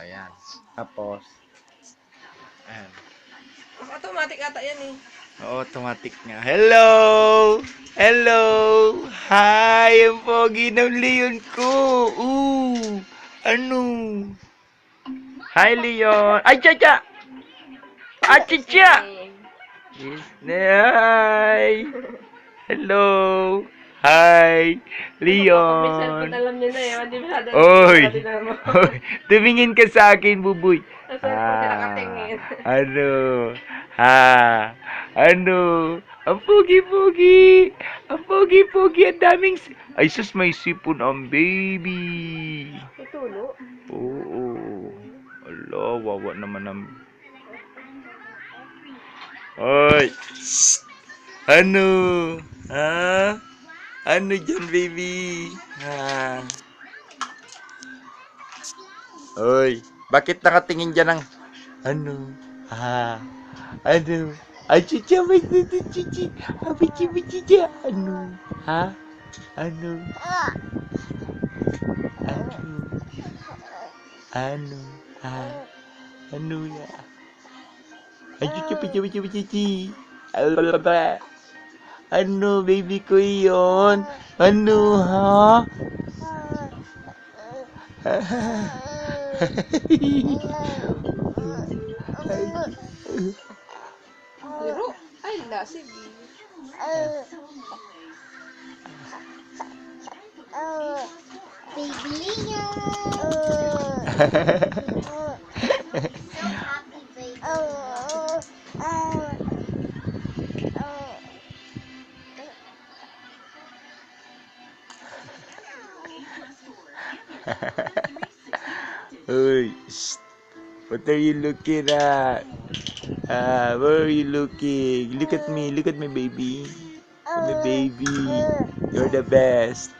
Ayan. Tapos, ayan. Automatic ata yan eh. Oo, automatic nga. Hello! Hello! Hi! Ang pogi ng Leon ko! Ano? Hi, Leon! Ay, Chacha! Achicha! Hi! Hello! Hi! May cellphone, Leon! alam niya na eh. Hindi masyado. Oy! Tingnan mo. Oy! Tumingin ka sa akin, buboy! Sa cellphone siya nakatingin. Ano? Ano? Ang pogi-pogi! Ang pogi-pogi! Ang daming... Ay, sus, may sipon ang baby! Itulo. Oo. Ala, wawa naman ang... Oy! Ano? Ha? Ano dyan, baby? Ha? Oy! Bakit nakatingin dyan ng... Ano? Ha? Ano? Ay, chicha, may chichi. Abichi, bichi, ano? Ha? Ano? Ano? Ano? Ha? Ano ya? Ay, chichi, bichi, bichi. Ano, baby ko yun? Ano, ha? Liro. Ay, la. Sige. Baby Leon. So happy, baby. Uy, shh. What are you looking at? Where are you looking? Look at me, baby. My baby. You're the best.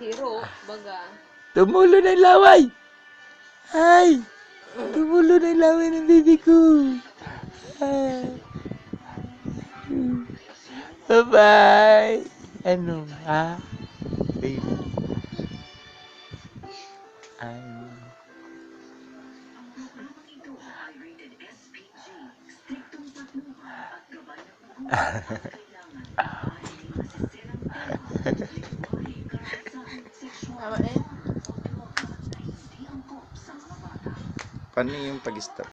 Hero. Baga. Tumulo ng laway! Ay! Tumulo ng laway ng baby ko! Ah. Bye-bye! Ano? Ha? Baby? Ano? Tama na yun. Paano yung pag-stop?